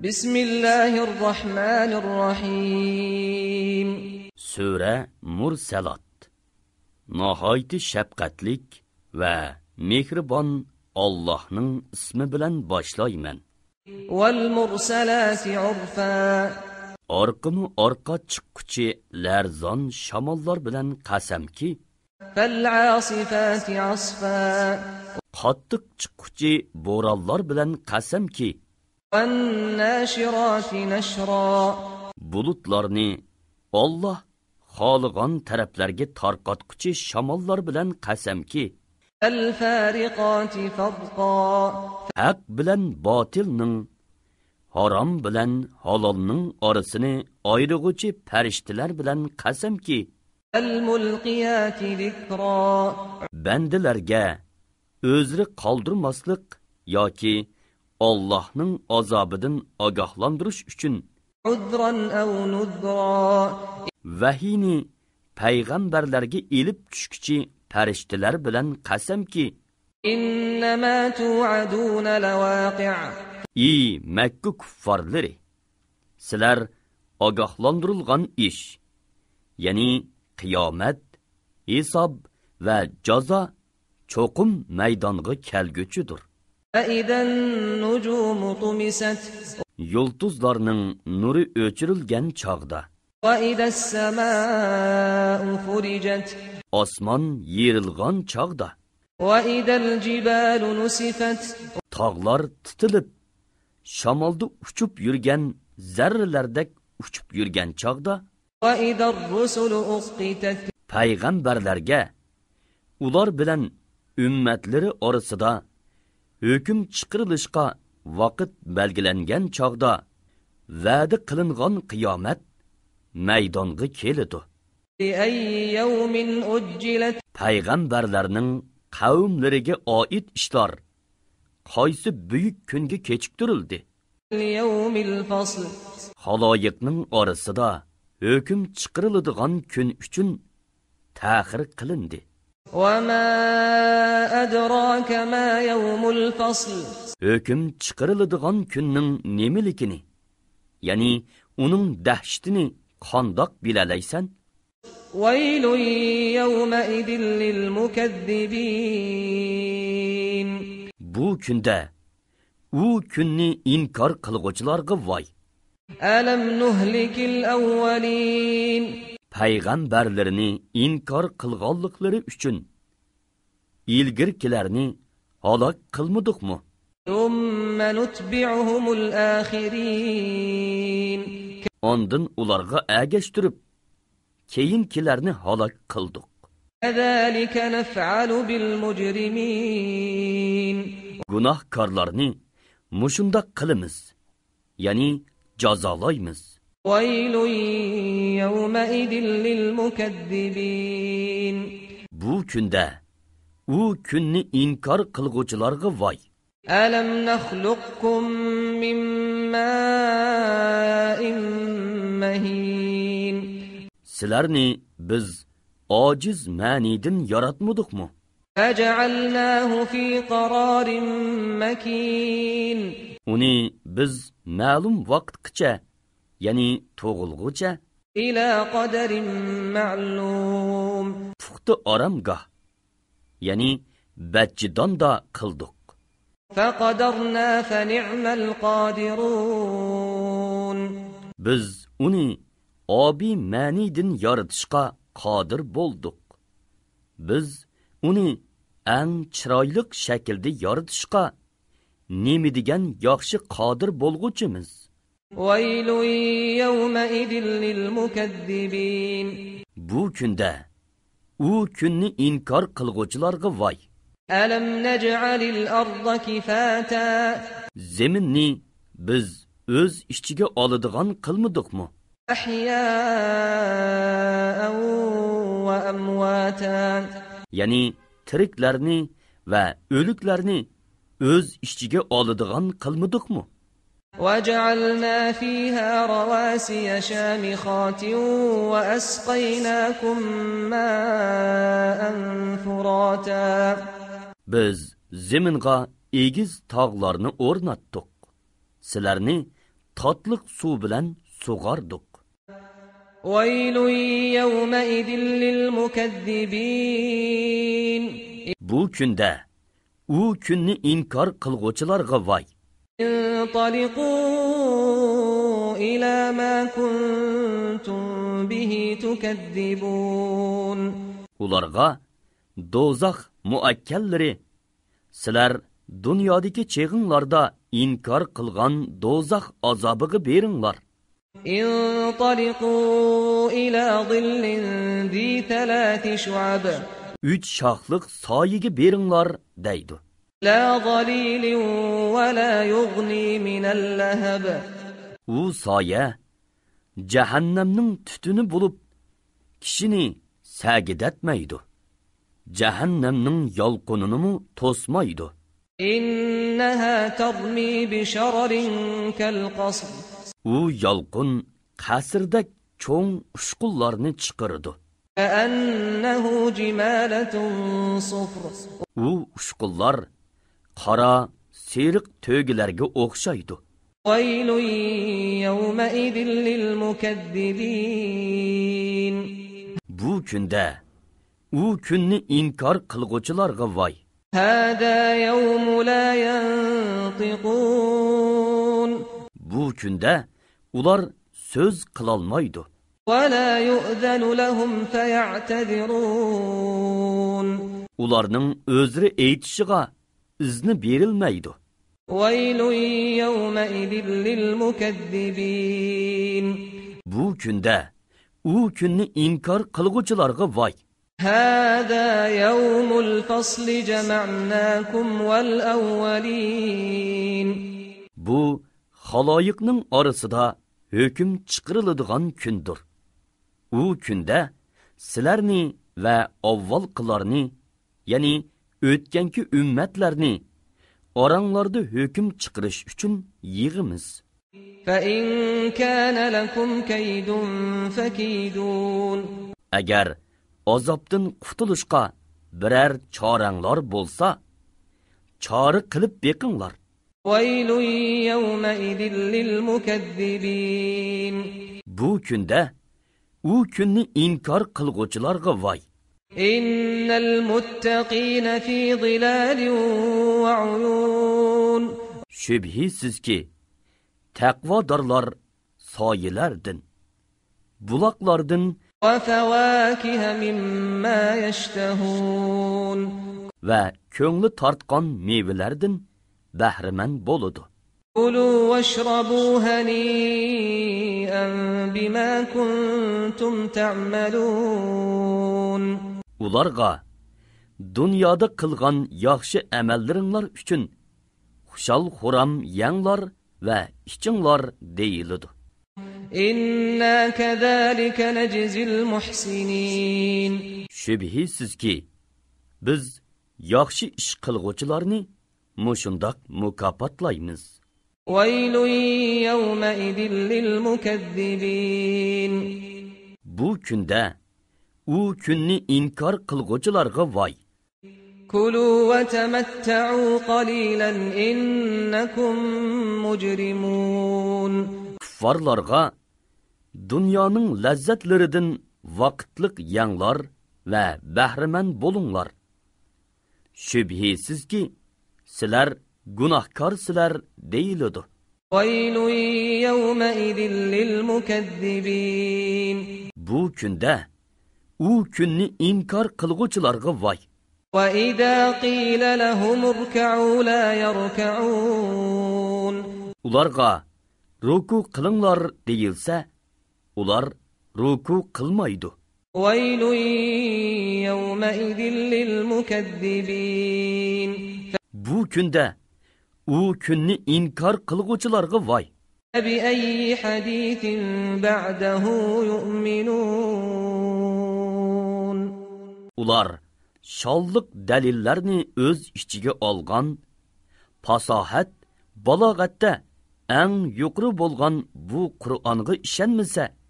Bismillahirrahmanirrahim. Sure Mursalat. Nihoyat shafqatlik va mehribon Allohning ismi bilan boshlayman. Wal mursalati urfa. Orqami orqa chiqquchi larzon shamollar bilan qasamki, Fal asifati asfa. qattiq chiqquchi bo'ronlar bilan qasamki, Wan nashirati nashra. bulutlarni Alloh xohlagan taraflarga tarqatquchi shamollar bilan qasamki, Al fariqati farqa. haq bilan botilning, harom bilan halolning orasini ayirg'uchi farishtalar bilan qasamki, Al mulqiyati zikra. bandalarga o'zri qoldirmaslik yoki Allohning azobidan ogohlantirish uchun Udran aw nudra. vahiyni payg'ambarlarga elib tushguchi farishtalar bilan qasamki, Innama tu'aduna lawaqi'. ey Makka kuffarlari, sizlar ogohlantirilgan ish, ya'ni qiyomat, hisob va jazo cho'qim maydonga kelguchidir. فإذا النجوم طمست Yulduzlarning nuri o'chirilgan chog'da, وإذا السماء فرجت osmon yerilgan chog'da, وإذا الجبال نسفت tog'lar titilib, shamolda uchib yurgan zarralardek uchib yurgan chog'da, وإذا الرسل أقتت payg'ambarlarga ular bilan ummatlari orasida hukm chiqarilishga vaqt belgilangan chog'da va'da qilingan qiyomat maydonga keladi. لأي يوم أجلت Payg'ambarlarning qavmlariga oid ishlar qaysi buyuk kunga kechiktirildi? ليوم الفصل Xaloyiqning orasida hukm chiqariladigan kun uchun ta'xir qilindi. وما أدراك ما يوم الفصل Hukm chiqariladigan kunning nemiligini, ya'ni uning dahshatini qandoq bilalaysan? ويل يومئذ للمكذبين Bu kunda u kunni inkor qilg'uvchilarga voy. ألم نهلك الأولين Payg'ambarlarni inkor qilganliklari uchun ilgirkilarni halok qilmadikmi? ثم نتبعهم الآخرين Ondan ularga agashtirib, keyinkilarni halok qildik. كذلك نفعل بالمجرمين Gunohkorlarni mushundoq qilamiz, ya'ni jazolaymiz. ويل يومئذ للمكذبين Bu kunda u kunni inkor qilguvchilarga voy. ألم نخلقكم من ماء مهين Sizlarni biz ojiz ma'nidin yaratmadikmi? فجعلناه في قرار مكين Uni biz ma'lum vaqtgacha, ya'ni tug'ilg'ucha إلى قدر معلوم puxta oromgoh, ya'ni bachidonda qildik. فقدرنا فنعم القادرون Biz uni obi ma'nidin yaratishga qodir bo'ldik. Biz uni eng chiroyli shaklda yaratishga nima degan yaxshi qodir bo'lg'uchimiz. ويل يومئذ للمكذبين Bu kunda u kunni inkor qilg'uvchilarga voy. ألم نجعل الأرض كفاتا Zeminni biz o'z ichiga oladigan qilmadikmi? أحياء وأمواتا Ya'ni tiriklarni va o'liklarni o'z ichiga oladigan qilmadikmi? وجعلنا فيها رواسي شامخات وأسقيناكم ماء فراتا Biz zeminga egiz tog'larni o'rnatdik. Sizlarni tatliq suv bilan sug'ardik. ويل يومئذ للمكذبين Bu kunda, u kunni inkor qilg'uvchilarga voy. انطلقوا إلى ما كنتم به تكذبون Ularga do'zax muakkallari sizlar dunyodagi cheg'inglarda inkor qilgan do'zax azobiga beringlar. انطلقوا إلى ظل ذي 3 شعب 3 shoxliq soyiga beringlar deydi. لا ظليل ولا يغني من اللهب U soya jahannamning tutuni bo'lib kishini sagidatmaydi. Jahannamning yolqinini to'smaydi. إنها ترمي بشرر كالقصر U yolqin qasrdek cho'ng ushqullarni chiqardi. كأنه جمالة صفر U ushqullar qora, seriq to'gilarga o'xshaydi. ويل يومئذ للمكذبين Bu kunda, u kunni inkor qilg'uvchilarga voy. هذا يوم لا ينطقون Bu kunda ular so'z qilolmaydi. ولا يؤذن لهم فيعتذرون Ularning o'zri aytishiga izni berilmaydi. ويل يومئذ للمكذبين Bu kunda, u kunni inkor qilg'uvchilarga voy. هذا يوم الفصل جمعناكم والأولين Bu xaloyiqning orasida hukm chiqariladigan kundir. U kunda sizlarni va avvalqilarni, ya'ni o'tganki ummatlarni oranglarda hukm chiqarish uchun yig'imiz. فإن كان لكم كيد فكيدون Agar azobdan qutulishga biror choranglar bo'lsa, chora qilib beqinglar. ويل يومئذ للمكذبين Bu kunda u kunni inkor qilg'uvchilarga voy. إن المتقين في ظلال وعيون Shubhisizki, taqvodorlar soyilardan, buloqlardan وفواكه مما يشتهون va ko'ngli tortgan mevalardan bahramand bo'ladi. كلوا واشربوا هنيئا بما كنتم تعملون Ularga dunyoda qilgan yaxshi amallaringlar uchun xushal-xuram yanglar va ichinglar deyiladi. إنا كذلك نجزي المحسنين Shubhisizki, biz yaxshi ish qilg'uvchilarni mushundoq mukofotlaymiz. ويل يومئذ للمكذبين Bu kunda u kunni inkor qilg'uvchilarga voy. كلوا وتمتعوا قليلا إنكم مجرمون Kuffarlarga dunyoning lazzatlaridan vaqtliq yanglar va bahramand bo'linglar. Shubhisizki, sizlar gunohkorsizlar deyiladi. ويل يومئذ للمكذبين Bu kunda u kunni inkor qilg'uvchilarga voy. وإذا قيل لهم اركعوا لا يركعون Ularga ruku qilinglar deyilsa, ular ruku qilmaydi. ويل يومئذ للمكذبين Bu kunda u kunni inkor qilg'uvchilarga voy. فبأي حديث بعده يؤمنون Ular sholliq dalillarni o'z ichiga olgan, fasohat, balog'atda eng yuqori bo'lgan bu Qur'onga ishonmasa